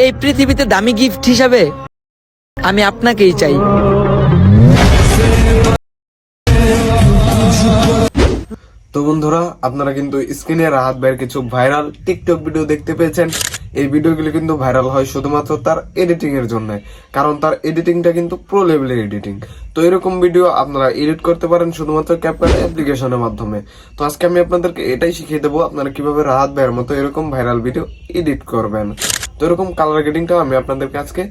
এই পৃথিবীতে দামি গিফট হিসাবে আমি আপনাকেই চাই। তো বন্ধুরা, আপনারা কিন্তু স্ক্রিনে রাহাত ভাইয়ের কিছু ভাইরাল টিকটক ভিডিও দেখতে পেয়েছেন। এই ভিডিওগুলো কিন্তু ভাইরাল হয় শুধুমাত্র তার এডিটিং এর জন্য, কারণ তার এডিটিংটা কিন্তু প্রো লেভেলের এডিটিং। তো এরকম ভিডিও আপনারা এডিট করতে পারেন শুধুমাত্র ক্যাপকাট অ্যাপ্লিকেশনের মাধ্যমে। তো আজকে আমি আপনাদেরকে এটাই শিখিয়ে দেবো আপনারা কিভাবে রাহাত ভাইয়ের মতো এরকম ভাইরাল ভিডিও এডিট করবেন। তো এরকম কালার গ্রেডিংটাও আমি আপনাদেরকে আজকে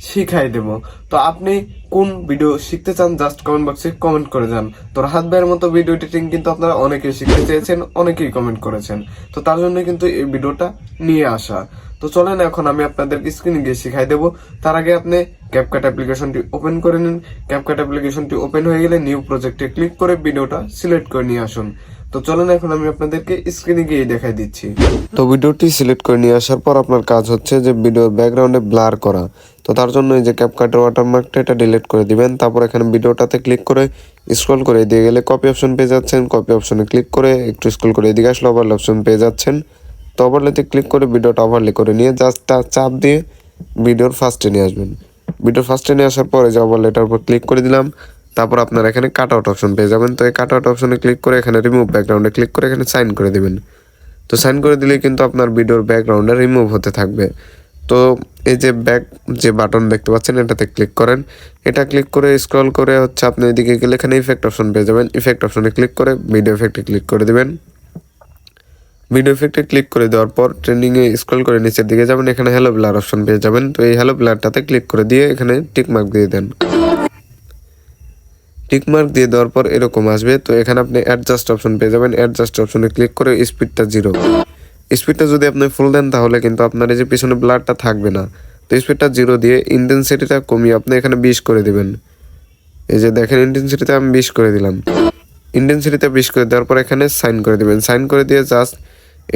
শিখাই দেবো। তো আপনি কোন ভিডিও শিখতে চান জাস্ট কমেন্ট বক্সে কমেন্ট করে যান। তো রাহাত ভাইয়ের মতো ভিডিও এডিটিং কিন্তু আপনারা অনেকেই শিখতে চেয়েছেন, অনেকেই কমেন্ট করেছেন। তো তার জন্য কিন্তু এই ভিডিওটা নিয়ে আসা। তো চলেন এখন আমি আপনাদেরকে স্ক্রিনে গিয়ে শিখাই দেবো। তার আগে আপনি ক্যাপকাট অ্যাপ্লিকেশনটি ওপেন করে নিন। ক্যাপকাট অ্যাপ্লিকেশনটি ওপেন হয়ে গেলে নিউ প্রজেক্টে ক্লিক করে ভিডিওটা সিলেক্ট করে নিয়ে আসুন। তো চলেন এখন আমি আপনাদেরকে স্ক্রিনে গিয়ে দেখাই দিচ্ছি। তো ভিডিওটি সিলেক্ট করে নিয়ে আসার পর আপনার কাজ হচ্ছে যে ভিডিওর ব্যাকগ্রাউন্ডে ব্লার করা। তো তার জন্য এই যে ক্যাপকাটের ওয়াটারমার্কটা এটা ডিলিট করে দিবেন। তারপর এখানে ভিডিওটাতে ক্লিক করে স্ক্রল করে দিয়ে গেলে কপি অপশন পেয়ে যাচ্ছেন। কপি অপশনে ক্লিক করে একটু স্ক্রল করে এদিকে আসলে ওভারলে অপশন পেয়ে যাচ্ছেন। তো ওভারলেতে ক্লিক করে ভিডিওটা ওভারলে করে নিয়ে জাস্ট চাপ দিয়ে ভিডিওর ফার্স্টে নিয়ে আসবেন। ভিডিওর ফার্স্টে নিয়ে আসার পরে যে ওভারলেটার উপর ক্লিক করে দিলাম। তারপর আপনারা এখানে কাট আউট অপশন পেয়ে যাবেন। তো এই কাট আউট অপশনে ক্লিক করে এখানে রিমুভ ব্যাকগ্রাউন্ডে ক্লিক করে এখানে সাইন করে দিবেন। তো সাইন করে দিলে কিন্তু আপনার ভিডিওর ব্যাকগ্রাউন্ডে রিমুভ হতে থাকবে। তো এই যে ব্যাক যে বাটন দেখতে পাচ্ছেন এটাতে ক্লিক করেন। এটা ক্লিক করে স্ক্রল করে হচ্ছে আপনি এদিকে গেলে এখানে ইফেক্ট অপশন পেয়ে যাবেন। ইফেক্ট অপশনে ক্লিক করে ভিডিও ইফেক্টে ক্লিক করে দিবেন। ভিডিও ইফেক্টে ক্লিক করে দেওয়ার পর ট্রেন্ডিংয়ে স্ক্রল করে নিচের দিকে যাবেন, এখানে হ্যালো ব্লার অপশন পেয়ে যাবেন। তো এই হ্যালো ব্লারটাতে ক্লিক করে দিয়ে এখানে টিক মার্ক দিয়ে দেন। টিক মার্ক দিয়ে দেওয়ার পর এরকম আসবে। তো এখানে আপনি অ্যাডজাস্ট অপশন পেয়ে যাবেন। অ্যাডজাস্ট অপশনে ক্লিক করে স্পিডটা 0। স্পিডটা যদি আপনি ফুল দেন তাহলে কিন্তু আপনার এই যে পিছনে ব্লারটা থাকবে না। তো স্পিডটা 0 দিয়ে ইন্টেন্সিটিটা কমিয়ে আপনি এখানে 20 করে দিবেন। এই যে দেখেন ইন্টেন্সিটিতে আমি 20 করে দিলাম। ইন্টেন্সিটিতে 20 করে দেওয়ার পর এখানে সাইন করে দিবেন। সাইন করে দিয়ে জাস্ট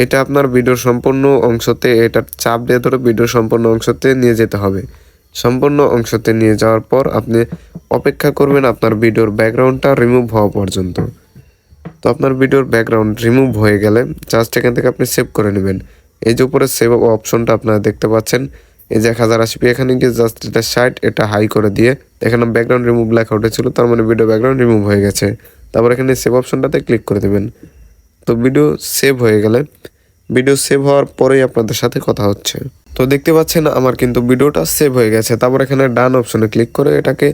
এটা আপনার ভিডিওর সম্পূর্ণ অংশতে এটা চাপ দিয়ে ধরে ভিডিওর সম্পূর্ণ অংশতে নিয়ে যেতে হবে। সম্পূর্ণ অংশতে নিয়ে যাওয়ার পর আপনি অপেক্ষা করবেন আপনার ভিডিওর ব্যাকগ্রাউন্ডটা রিমুভ হওয়া পর্যন্ত। তো আপনার ভিডিওর ব্যাকগ্রাউন্ড রিমুভ হয়ে গেলে জাস্ট এখান থেকে আপনি সেভ করে নেবেন। এই যে উপরে সেভ অপশনটা আপনারা দেখতে পাচ্ছেন, এই যে 1080p এখানে গিয়ে জাস্ট এটা 60 এটা হাই করে দিয়ে এখানে ব্যাকগ্রাউন্ড রিমুভ লেখা উঠেছিল, তার মানে ভিডিও ব্যাকগ্রাউন্ড রিমুভ হয়ে গেছে। তারপর এখানে সেভ অপশনটাতে ক্লিক করে দেবেন। তো ভিডিও সেভ হয়ে গেলে ভিডিও সেভ হওয়ার পরেই আপনাদের সাথে কথা হচ্ছে। তো দেখতে পাচ্ছেন আমার কিন্তু ভিডিওটা সেভ হয়ে গেছে। তারপর এখানে ডান অপশনে ক্লিক করে এটাকে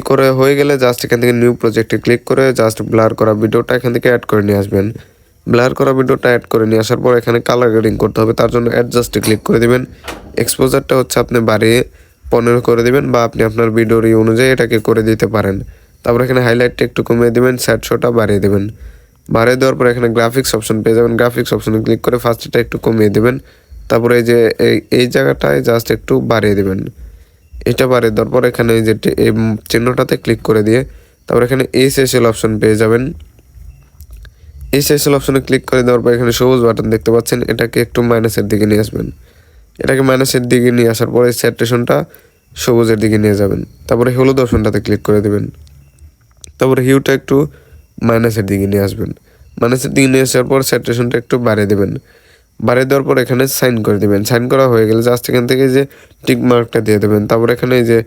করে হয়ে গেলে জাস্ট এখান থেকে নিউ প্রজেক্টে ক্লিক করে জাস্ট ব্লার করা ভিডিওটা এখান থেকে অ্যাড করে নিয়ে আসবেন। ব্লার করা ভিডিওটা অ্যাড করে নিয়ে আসার পর এখানে কালার গ্রেডিং করতে হবে, তার জন্য অ্যাডজাস্টে ক্লিক করে দিবেন। এক্সপোজারটা হচ্ছে আপনি বাড়িয়ে 15 করে দিবেন বা আপনি আপনার ভিডিওর অনুযায়ী এটাকে করে দিতে পারেন। তারপর এখানে হাইলাইটটা একটু কমিয়ে দিবেন, স্যাডশোটা বাড়িয়ে দেবেন। বাড়িয়ে দেওয়ার পর এখানে গ্রাফিক্স অপশন পেয়ে যাবেন। গ্রাফিক্স অপশনে ক্লিক করে ফার্স্টটা একটু কমিয়ে দেবেন। তারপরে এই যে এই জায়গাটায় জাস্ট একটু বাড়িয়ে দেবেন। এটা বাড়িয়ে দেওয়ার পর এখানে এই যে এই চিহ্নটাতে ক্লিক করে দিয়ে তারপর এখানে এসএসএল অপশন পেয়ে যাবেন। এসএসএল অপশনে ক্লিক করে দেওয়ার পর এখানে সবুজ বাটন দেখতে পাচ্ছেন, এটাকে একটু মাইনাসের দিকে নিয়ে আসবেন। এটাকে মাইনাসের দিকে নিয়ে আসার পরে স্যাচুরেশনটা সবুজের দিকে নিয়ে যাবেন। তারপরে হলুদ অপশনটাতে ক্লিক করে দেবেন। তারপরে হিউটা একটু মাইনাসের দিকে নিয়ে আসবেন। মাইনাসের দিকে নিয়ে আসার পর স্যাচুরেশনটা একটু বাড়িয়ে দেবেন। বাড়িয়ে দেওয়ার পর এখানে সাইন করে দেবেন। সাইন করা হয়ে গেলে জাস্ট এখান থেকে যে টিক মার্কটা দিয়ে দেবেন। তারপর এখানে এই যে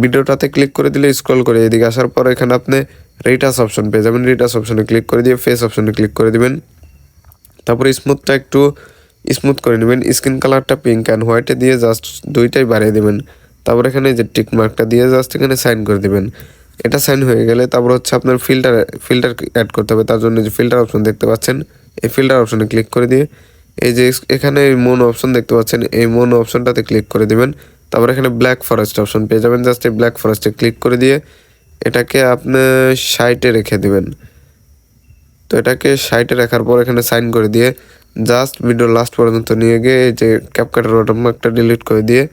ভিডিওটাতে ক্লিক করে দিলে স্ক্রল করে এদিকে আসার পর এখানে আপনি রিটাচ অপশন পেয়ে যাবেন। রিটাচ অপশনে ক্লিক করে দিয়ে ফেস অপশনে ক্লিক করে দিবেন। তারপর স্মুথটা একটু স্মুথ করে নেবেন। স্কিন কালারটা পিঙ্ক অ্যান্ড হোয়াইটে দিয়ে জাস্ট দুইটাই বাড়িয়ে দেবেন। তারপর এখানে যে টিক মার্কটা দিয়ে জাস্ট এখানে সাইন করে দেবেন। এটা সাইন হয়ে গেলে তারপর হচ্ছে আপনার ফিল্টার অ্যাড করতে হবে, তার জন্য যে ফিল্টার অপশন দেখতে পাচ্ছেন এই ফিল্টার অপশনে ক্লিক করে দিয়ে এই যে এখানে মোনো অপশন দেখতে পাচ্ছেন এই মোনো অপশনটাতে ক্লিক করে দিবেন। তারপর এখানে ব্ল্যাক ফরেস্ট অপশন পেয়ে যাবেন। জাস্ট এই ব্ল্যাক ফরেস্টে ক্লিক করে দিয়ে এটাকে আপনি 60-এ রেখে দিবেন। তো এটাকে 60-এ রাখার পর এখানে সাইন করে দিয়ে জাস্ট ভিডিও লাস্ট পর্যন্ত নিয়ে গিয়ে এই যে ক্যাপকাটের ওয়াটারমার্কটা ডিলিট করে দিয়ে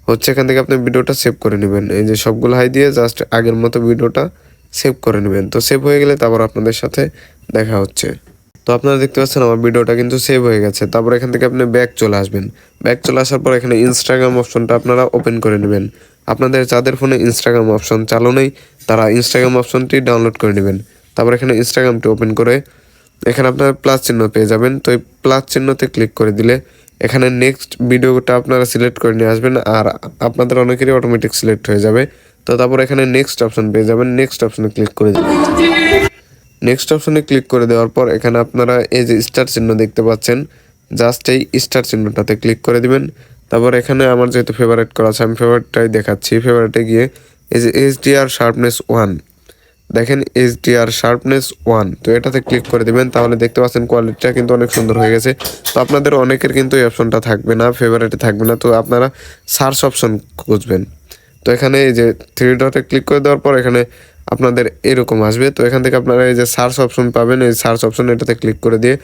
হচ্ছে এখান থেকে আপনি ভিডিওটা সেভ করে নেবেন। এই যে সবগুলো হাই দিয়ে জাস্ট আগের মতো ভিডিওটা সেভ করে নেবেন। তো সেভ হয়ে গেলে তারপর আপনাদের সাথে দেখা হচ্ছে। তো আপনারা দেখতে পাচ্ছেন আমার ভিডিওটা কিন্তু সেভ হয়ে গেছে। তারপর এখান থেকে আপনি ব্যাক চলে আসবেন। ব্যাক চলে আসার পর এখানে ইনস্টাগ্রাম অপশনটা আপনারা ওপেন করে নেবেন। আপনাদের যাদের ফোনে ইনস্টাগ্রাম অপশন চালু নেই তারা ইনস্টাগ্রাম অপশনটি ডাউনলোড করে নেবেন। তারপর এখানে ইনস্টাগ্রামটি ওপেন করে এখানে আপনার প্লাস চিহ্ন পেয়ে যাবেন। তো এই প্লাস চিহ্নতে ক্লিক করে দিলে এখানে নেক্সট ভিডিওটা আপনারা সিলেক্ট করে নিয়ে আসবেন, আর আপনাদের অনেকেরই অটোমেটিক সিলেক্ট হয়ে যাবে। তো তারপর এখানে নেক্সট অপশন পেয়ে যাবেন, নেক্সট অপশনে ক্লিক করে দিবেন। নেক্সট অপশনে ক্লিক করে দেওয়ার পর এখানে আপনারা এই যে স্টার চিহ্ন দেখতে পাচ্ছেন, জাস্ট এই স্টার চিহ্নটাতে ক্লিক করে দিবেন। তারপর এখানে আমার যেহেতু ফেভারিট করা আছে আমি ফেভারিটটাই দেখাচ্ছি। ফেভারিটে গিয়ে এই যে HDR শার্পনেস 1, দেখেন HDR শার্পনেস 1, তো এটাতে ক্লিক করে দিবেন। তাহলে দেখতে পাচ্ছেন কোয়ালিটিটা কিন্তু অনেক সুন্দর হয়ে গেছে। তো আপনাদের অনেকের কিন্তু এই অপশনটা থাকবে না, ফেভারিটে থাকবে না, তো আপনারা সার্চ অপশন খুঁজবেন। তো এখানে এই যে থ্রি ডটে ক্লিক করে দেওয়ার পর এখানে আপনাদের এরকম আসবে। তো এখান থেকে আপনারা এই যে সার্চ অপশন পাবেন, এই সার্চ অপশন এটাতে ক্লিক করে দিয়ে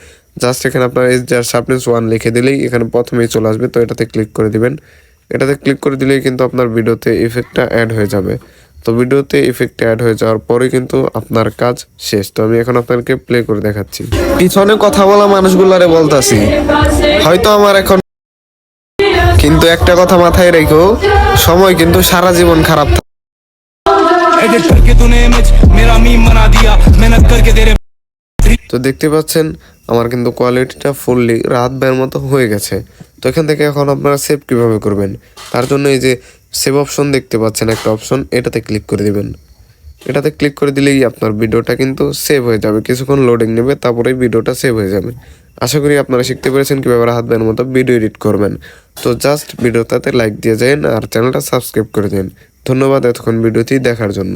জাস্ট এখানে আপনারা HDR শার্পনেস 1 লিখে দিলেই এখানে প্রথমেই চলে আসবে। তো এটাতে ক্লিক করে দিবেন। এটাতে ক্লিক করে দিলেই কিন্তু আপনার ভিডিওতে ইফেক্টটা অ্যাড হয়ে যাবে। তো ভিডিওতে ইফেক্ট অ্যাড হয়ে যাওয়ার পরে কিন্তু আপনার কাজ শেষ। তো আমি এখন আপনাদেরকে প্লে করে দেখাচ্ছি। পিছনে কথা বলা মানুষগুলারে বলতাছি, হয়তো আমার এখন, কিন্তু একটা কথা মাথায় রেখো, সময় কিন্তু সারা জীবন খারাপ থাকে। एडिट करके तूने इमेज मेरा मीम बना दिया मेहनत करके तेरे। তো দেখতে পাচ্ছেন আমার কিন্তু কোয়ালিটিটা ফুললি রাহাত ভাইয়ের মতো হয়ে গেছে। তো এখান থেকে এখন আপনারা সেভ কিভাবে করবেন, তার জন্য এই যে সেভ অপশন দেখতে পাচ্ছেন একটা অপশন, এটাতে ক্লিক করে দিবেন। এটাতে ক্লিক করে দিলেই আপনার ভিডিওটা কিন্তু সেভ হয়ে যাবে, কিছুক্ষণ লোডিং নেবে, তারপরেই ভিডিওটা সেভ হয়ে যাবে। আশা করি আপনারা শিখতে পেরেছেন কীভাবে রাহাত ভাইয়ের মতো ভিডিও এডিট করবেন। তো জাস্ট ভিডিওটাতে লাইক দিয়ে যান আর চ্যানেলটা সাবস্ক্রাইব করে দিন। ধন্যবাদ এতক্ষণ ভিডিওটি দেখার জন্য।